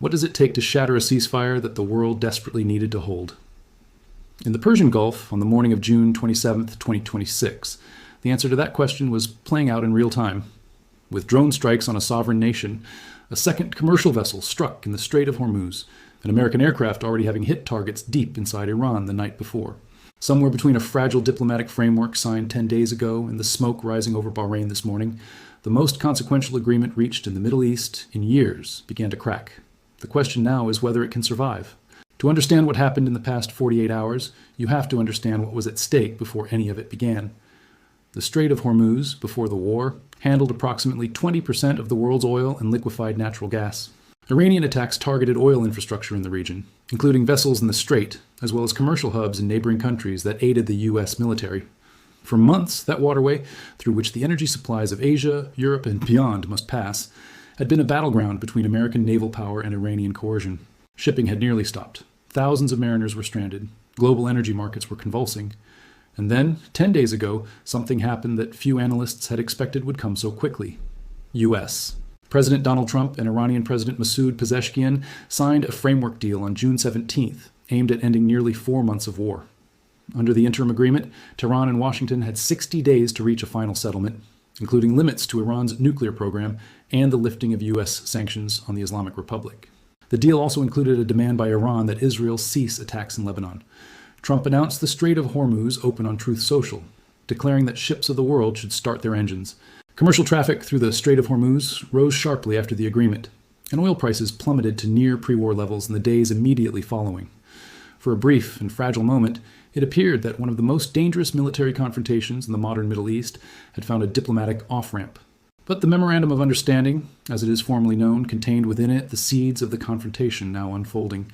What does it take to shatter a ceasefire that the world desperately needed to hold? In the Persian Gulf, on the morning of June 27, 2026, the answer to that question was playing out in real time. With drone strikes on a sovereign nation, a second commercial vessel struck in the Strait of Hormuz, an American aircraft already having hit targets deep inside Iran the night before. Somewhere between a fragile diplomatic framework signed 10 days ago and the smoke rising over Bahrain this morning, the most consequential agreement reached in the Middle East in years began to crack. The question now is whether it can survive. To understand what happened in the past 48 hours, you have to understand what was at stake before any of it began. The Strait of Hormuz, before the war, handled approximately 20% of the world's oil and liquefied natural gas. Iranian attacks targeted oil infrastructure in the region, including vessels in the strait, as well as commercial hubs in neighboring countries that aided the U.S. military. For months, that waterway, through which the energy supplies of Asia, Europe, and beyond must pass, had been a battleground between American naval power and Iranian coercion. Shipping had nearly stopped. Thousands of mariners were stranded. Global energy markets were convulsing. And then, 10 days ago, something happened that few analysts had expected would come so quickly. U.S. President Donald Trump and Iranian President Masoud Pezeshkian signed a framework deal on June 17th, aimed at ending nearly 4 months of war. Under the interim agreement, Tehran and Washington had 60 days to reach a final settlement, including limits to Iran's nuclear program and the lifting of U.S. sanctions on the Islamic Republic. The deal also included a demand by Iran that Israel cease attacks in Lebanon. Trump announced the Strait of Hormuz open on Truth Social, declaring that ships of the world should start their engines. Commercial traffic through the Strait of Hormuz rose sharply after the agreement, and oil prices plummeted to near pre-war levels in the days immediately following. For a brief and fragile moment, it appeared that one of the most dangerous military confrontations in the modern Middle East had found a diplomatic off-ramp. But the Memorandum of Understanding, as it is formally known, contained within it the seeds of the confrontation now unfolding.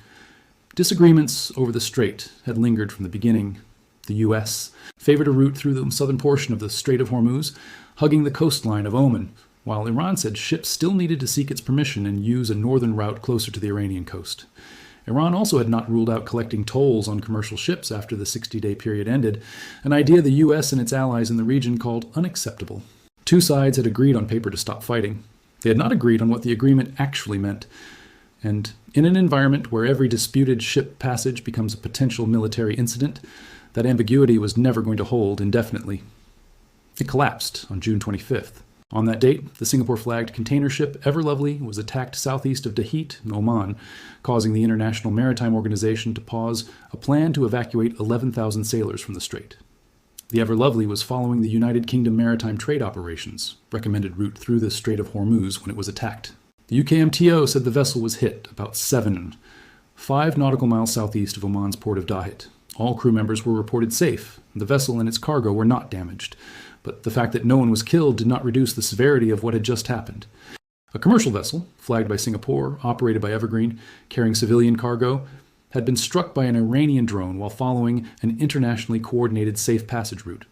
Disagreements over the strait had lingered from the beginning. The U.S. favored a route through the southern portion of the Strait of Hormuz, hugging the coastline of Oman, while Iran said ships still needed to seek its permission and use a northern route closer to the Iranian coast. Iran also had not ruled out collecting tolls on commercial ships after the 60-day period ended, an idea the U.S. and its allies in the region called unacceptable. Two sides had agreed on paper to stop fighting. They had not agreed on what the agreement actually meant. And in an environment where every disputed ship passage becomes a potential military incident, that ambiguity was never going to hold indefinitely. It collapsed on June 25th. On that date, the Singapore-flagged container ship Ever Lovely was attacked southeast of Dahit in Oman, causing the International Maritime Organization to pause a plan to evacuate 11,000 sailors from the strait. The Ever Lovely was following the United Kingdom Maritime Trade Operations, recommended route through the Strait of Hormuz when it was attacked. The UKMTO said the vessel was hit about 5 nautical miles southeast of Oman's port of Dahit. All crew members were reported safe. The vessel and its cargo were not damaged. But the fact that no one was killed did not reduce the severity of what had just happened. A commercial vessel, flagged by Singapore, operated by Evergreen, carrying civilian cargo, had been struck by an Iranian drone while following an internationally coordinated safe passage route.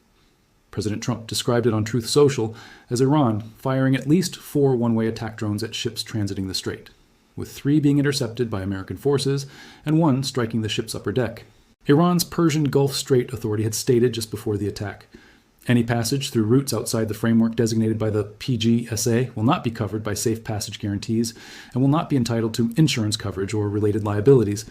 President Trump described it on Truth Social as Iran firing at least 4 one-way attack drones at ships transiting the strait, with 3 being intercepted by American forces and 1 striking the ship's upper deck. Iran's Persian Gulf Strait Authority had stated just before the attack, any passage through routes outside the framework designated by the PGSA will not be covered by safe passage guarantees and will not be entitled to insurance coverage or related liabilities.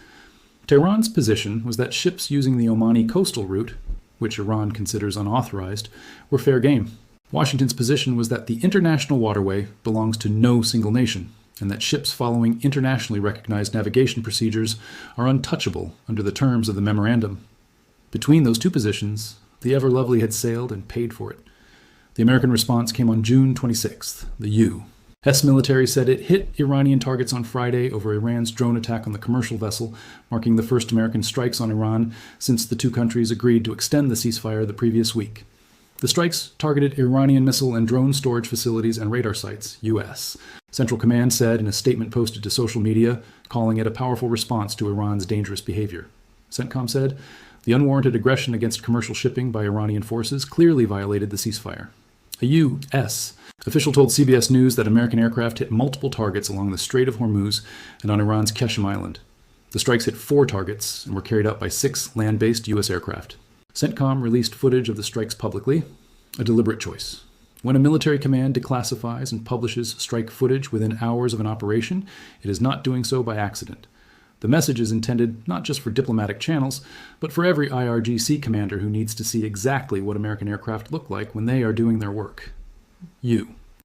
Tehran's position was that ships using the Omani coastal route, which Iran considers unauthorized, were fair game. Washington's position was that the international waterway belongs to no single nation, and that ships following internationally recognized navigation procedures are untouchable under the terms of the memorandum. Between those two positions, the Ever Lovely had sailed and paid for it. The American response came on June 26th, the U.S. military said it hit Iranian targets on Friday over Iran's drone attack on the commercial vessel, marking the first American strikes on Iran since the two countries agreed to extend the ceasefire the previous week. The strikes targeted Iranian missile and drone storage facilities and radar sites, U.S. Central Command said in a statement posted to social media, calling it a powerful response to Iran's dangerous behavior. CENTCOM said, the unwarranted aggression against commercial shipping by Iranian forces clearly violated the ceasefire. A U.S. official told CBS News that American aircraft hit multiple targets along the Strait of Hormuz and on Iran's Qeshm Island. The strikes hit 4 targets and were carried out by 6 land-based U.S. aircraft. CENTCOM released footage of the strikes publicly, a deliberate choice. When a military command declassifies and publishes strike footage within hours of an operation, it is not doing so by accident. The message is intended not just for diplomatic channels, but for every IRGC commander who needs to see exactly what American aircraft look like when they are doing their work.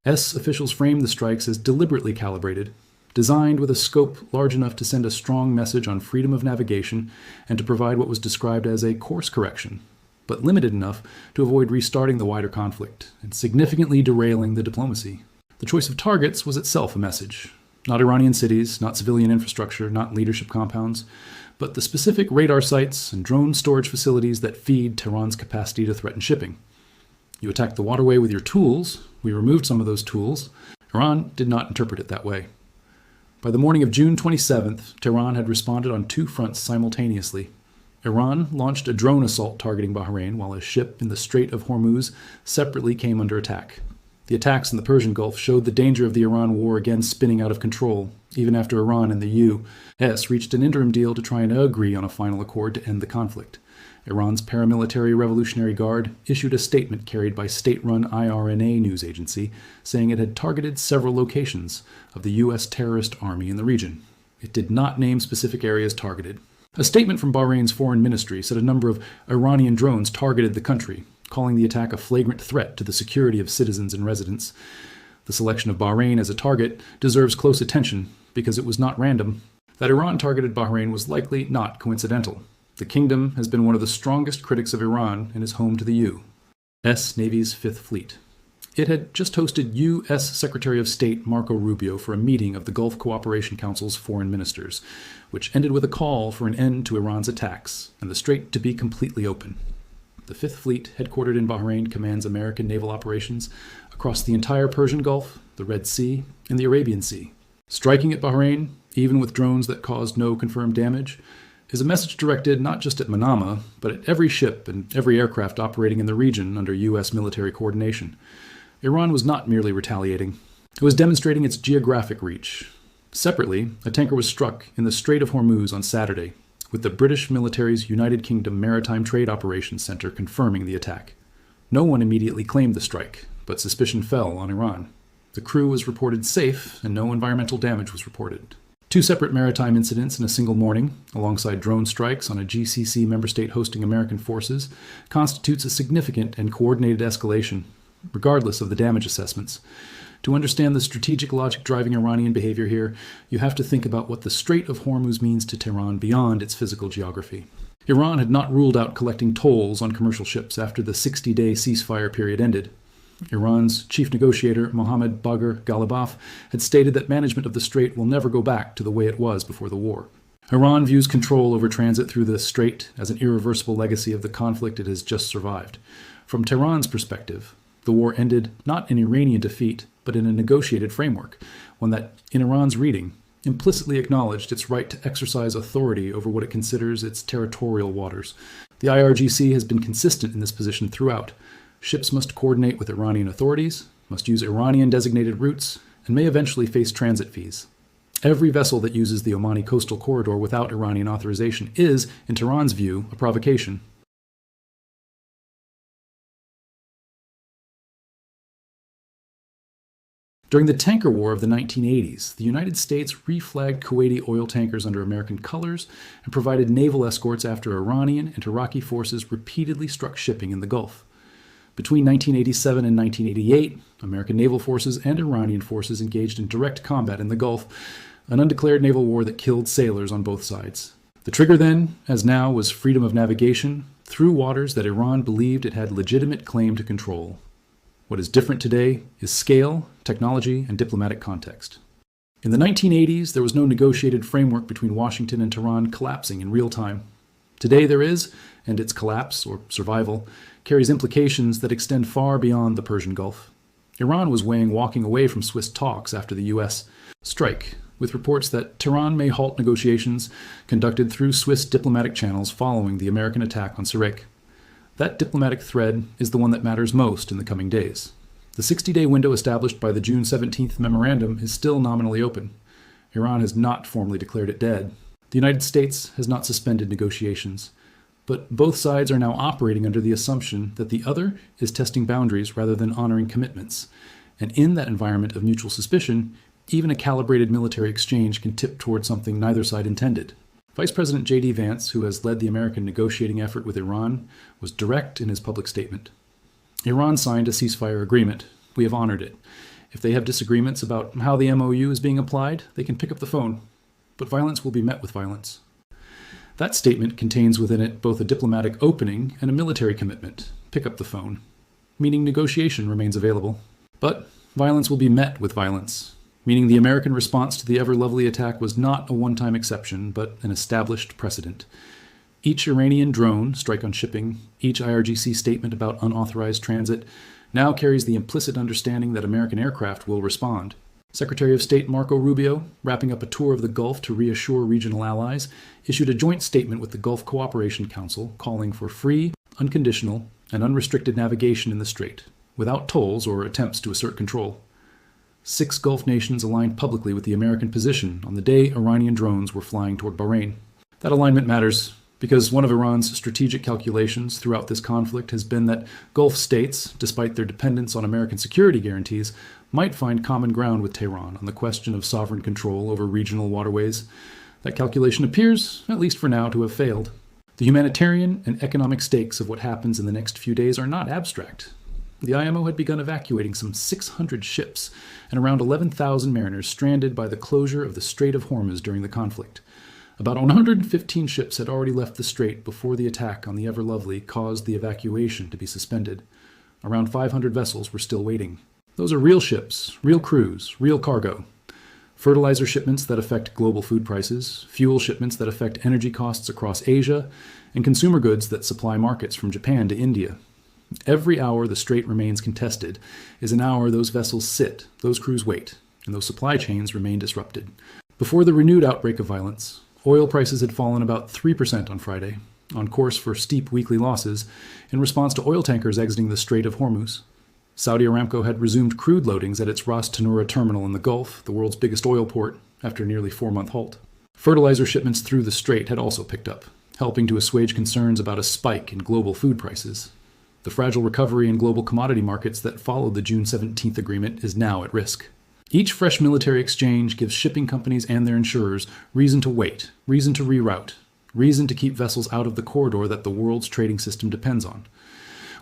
S officials frame the strikes as deliberately calibrated, designed with a scope large enough to send a strong message on freedom of navigation and to provide what was described as a course correction, but limited enough to avoid restarting the wider conflict and significantly derailing the diplomacy. The choice of targets was itself a message. Not Iranian cities, not civilian infrastructure, not leadership compounds, but the specific radar sites and drone storage facilities that feed Tehran's capacity to threaten shipping. You attacked the waterway with your tools. We removed some of those tools. Iran did not interpret it that way. By the morning of June 27th, Tehran had responded on two fronts simultaneously. Iran launched a drone assault targeting Bahrain, while a ship in the Strait of Hormuz separately came under attack. The attacks in the Persian Gulf showed the danger of the Iran war again spinning out of control, even after Iran and the U.S. reached an interim deal to try and agree on a final accord to end the conflict. Iran's paramilitary Revolutionary Guard issued a statement carried by state-run IRNA news agency, saying it had targeted several locations of the U.S. terrorist army in the region. It did not name specific areas targeted. A statement from Bahrain's foreign ministry said a number of Iranian drones targeted the country, calling the attack a flagrant threat to the security of citizens and residents. The selection of Bahrain as a target deserves close attention because it was not random. That Iran targeted Bahrain was likely not coincidental. The kingdom has been one of the strongest critics of Iran and is home to the U.S. Navy's Fifth Fleet. It had just hosted U.S. Secretary of State Marco Rubio for a meeting of the Gulf Cooperation Council's foreign ministers, which ended with a call for an end to Iran's attacks and the strait to be completely open. The Fifth Fleet, headquartered in Bahrain, commands American naval operations across the entire Persian Gulf, the Red Sea, and the Arabian Sea. Striking at Bahrain, even with drones that caused no confirmed damage, is a message directed not just at Manama, but at every ship and every aircraft operating in the region under U.S. military coordination. Iran was not merely retaliating. It was demonstrating its geographic reach. Separately, a tanker was struck in the Strait of Hormuz on Saturday, with the British military's United Kingdom Maritime Trade Operations Center confirming the attack. No one immediately claimed the strike, but suspicion fell on Iran. The crew was reported safe, and no environmental damage was reported. Two separate maritime incidents in a single morning, alongside drone strikes on a GCC member state hosting American forces, constitutes a significant and coordinated escalation, regardless of the damage assessments. To understand the strategic logic driving Iranian behavior here, you have to think about what the Strait of Hormuz means to Tehran beyond its physical geography. Iran had not ruled out collecting tolls on commercial ships after the 60-day ceasefire period ended. Iran's chief negotiator, Mohammad Bagher Ghalibaf, had stated that management of the strait will never go back to the way it was before the war. Iran views control over transit through the strait as an irreversible legacy of the conflict it has just survived. From Tehran's perspective, the war ended not in Iranian defeat, but in a negotiated framework, one that, in Iran's reading, implicitly acknowledged its right to exercise authority over what it considers its territorial waters. The IRGC has been consistent in this position throughout. Ships must coordinate with Iranian authorities, must use Iranian designated routes, and may eventually face transit fees. Every vessel that uses the Omani coastal corridor without Iranian authorization is, in Tehran's view, a provocation. During the tanker war of the 1980s, the United States reflagged Kuwaiti oil tankers under American colors and provided naval escorts after Iranian and Iraqi forces repeatedly struck shipping in the Gulf. Between 1987 and 1988, American naval forces and Iranian forces engaged in direct combat in the Gulf, an undeclared naval war that killed sailors on both sides. The trigger then, as now, was freedom of navigation through waters that Iran believed it had legitimate claim to control. What is different today is scale, technology, and diplomatic context. In the 1980s, there was no negotiated framework between Washington and Tehran collapsing in real time. Today there is, and its collapse, or survival, carries implications that extend far beyond the Persian Gulf. Iran was weighing walking away from Swiss talks after the U.S. strike, with reports that Tehran may halt negotiations conducted through Swiss diplomatic channels following the American attack on Sirte. That diplomatic thread is the one that matters most in the coming days. The 60-day window established by the June 17th memorandum is still nominally open. Iran has not formally declared it dead. The United States has not suspended negotiations. But both sides are now operating under the assumption that the other is testing boundaries rather than honoring commitments. And in that environment of mutual suspicion, even a calibrated military exchange can tip toward something neither side intended. Vice President J.D. Vance, who has led the American negotiating effort with Iran, was direct in his public statement. Iran signed a ceasefire agreement. We have honored it. If they have disagreements about how the MOU is being applied, they can pick up the phone. But violence will be met with violence. That statement contains within it both a diplomatic opening and a military commitment. Pick up the phone. Meaning negotiation remains available. But violence will be met with violence. Meaning the American response to the ever-lovely attack was not a one-time exception, but an established precedent. Each Iranian drone strike on shipping, each IRGC statement about unauthorized transit, now carries the implicit understanding that American aircraft will respond. Secretary of State Marco Rubio, wrapping up a tour of the Gulf to reassure regional allies, issued a joint statement with the Gulf Cooperation Council calling for free, unconditional, and unrestricted navigation in the strait, without tolls or attempts to assert control. 6 Gulf nations aligned publicly with the American position on the day Iranian drones were flying toward Bahrain. That alignment matters because one of Iran's strategic calculations throughout this conflict has been that Gulf states, despite their dependence on American security guarantees, might find common ground with Tehran on the question of sovereign control over regional waterways. That calculation appears, at least for now, to have failed. The humanitarian and economic stakes of what happens in the next few days are not abstract. The IMO had begun evacuating some 600 ships and around 11,000 mariners stranded by the closure of the Strait of Hormuz during the conflict. About 115 ships had already left the strait before the attack on the Ever-Lovely caused the evacuation to be suspended. Around 500 vessels were still waiting. Those are real ships, real crews, real cargo. Fertilizer shipments that affect global food prices, fuel shipments that affect energy costs across Asia, and consumer goods that supply markets from Japan to India. Every hour the strait remains contested is an hour those vessels sit, those crews wait, and those supply chains remain disrupted. Before the renewed outbreak of violence, oil prices had fallen about 3% on Friday, on course for steep weekly losses, in response to oil tankers exiting the Strait of Hormuz. Saudi Aramco had resumed crude loadings at its Ras Tanura terminal in the Gulf, the world's biggest oil port, after a nearly 4-month halt. Fertilizer shipments through the strait had also picked up, helping to assuage concerns about a spike in global food prices. The fragile recovery in global commodity markets that followed the June 17th agreement is now at risk. Each fresh military exchange gives shipping companies and their insurers reason to wait, reason to reroute, reason to keep vessels out of the corridor that the world's trading system depends on.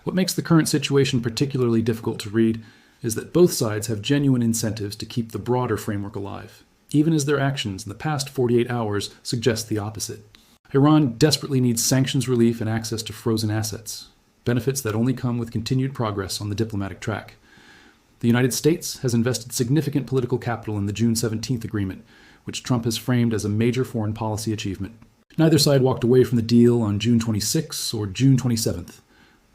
What makes the current situation particularly difficult to read is that both sides have genuine incentives to keep the broader framework alive, even as their actions in the past 48 hours suggest the opposite. Iran desperately needs sanctions relief and access to frozen assets, benefits that only come with continued progress on the diplomatic track. The United States has invested significant political capital in the June 17th agreement, which Trump has framed as a major foreign policy achievement. Neither side walked away from the deal on June 26th or June 27th.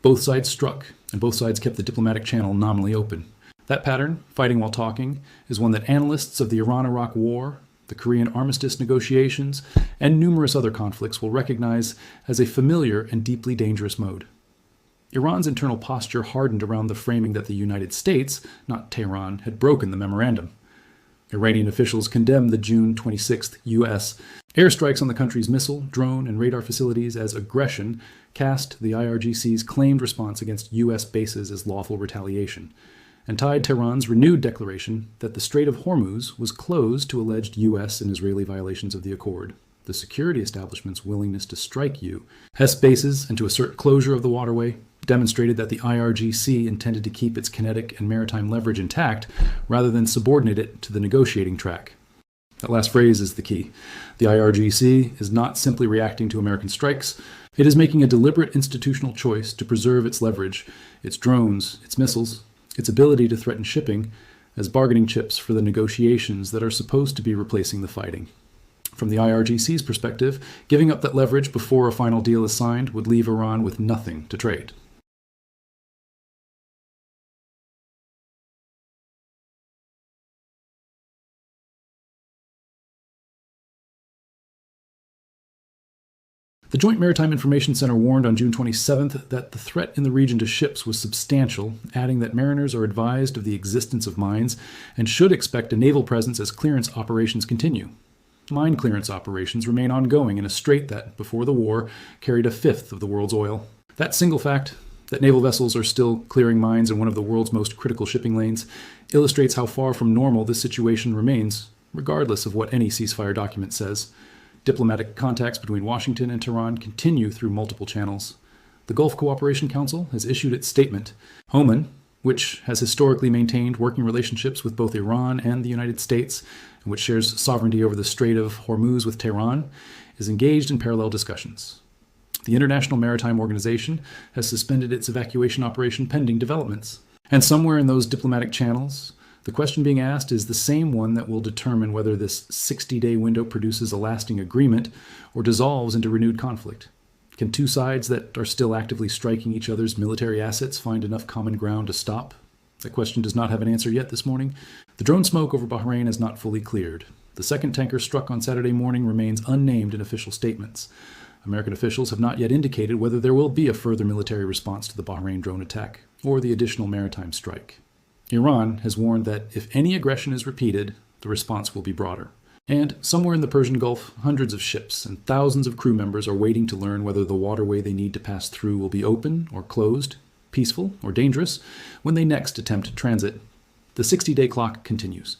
Both sides struck, and both sides kept the diplomatic channel nominally open. That pattern, fighting while talking, is one that analysts of the Iran-Iraq War, the Korean armistice negotiations, and numerous other conflicts will recognize as a familiar and deeply dangerous mode. Iran's internal posture hardened around the framing that the United States, not Tehran, had broken the memorandum. Iranian officials condemned the June 26th U.S. airstrikes on the country's missile, drone, and radar facilities as aggression, cast the IRGC's claimed response against U.S. bases as lawful retaliation, and tied Tehran's renewed declaration that the Strait of Hormuz was closed to alleged U.S. and Israeli violations of the accord, the security establishment's willingness to strike U.S. bases and to assert closure of the waterway, demonstrated that the IRGC intended to keep its kinetic and maritime leverage intact rather than subordinate it to the negotiating track. That last phrase is the key. The IRGC is not simply reacting to American strikes. It is making a deliberate institutional choice to preserve its leverage, its drones, its missiles, its ability to threaten shipping as bargaining chips for the negotiations that are supposed to be replacing the fighting. From the IRGC's perspective, giving up that leverage before a final deal is signed would leave Iran with nothing to trade. The Joint Maritime Information Center warned on June 27th that the threat in the region to ships was substantial, adding that mariners are advised of the existence of mines and should expect a naval presence as clearance operations continue. Mine clearance operations remain ongoing in a strait that, before the war, carried a fifth of the world's oil. That single fact, that naval vessels are still clearing mines in one of the world's most critical shipping lanes, illustrates how far from normal this situation remains, regardless of what any ceasefire document says. Diplomatic contacts between Washington and Tehran continue through multiple channels. The Gulf Cooperation Council has issued its statement. Oman, which has historically maintained working relationships with both Iran and the United States, and which shares sovereignty over the Strait of Hormuz with Tehran, is engaged in parallel discussions. The International Maritime Organization has suspended its evacuation operation pending developments. And somewhere in those diplomatic channels, the question being asked is the same one that will determine whether this 60-day window produces a lasting agreement or dissolves into renewed conflict. Can two sides that are still actively striking each other's military assets find enough common ground to stop? That question does not have an answer yet this morning. The drone smoke over Bahrain has not fully cleared. The second tanker struck on Saturday morning remains unnamed in official statements. American officials have not yet indicated whether there will be a further military response to the Bahrain drone attack or the additional maritime strike. Iran has warned that if any aggression is repeated, the response will be broader. And somewhere in the Persian Gulf, hundreds of ships and thousands of crew members are waiting to learn whether the waterway they need to pass through will be open or closed, peaceful or dangerous, when they next attempt transit. The 60-day clock continues.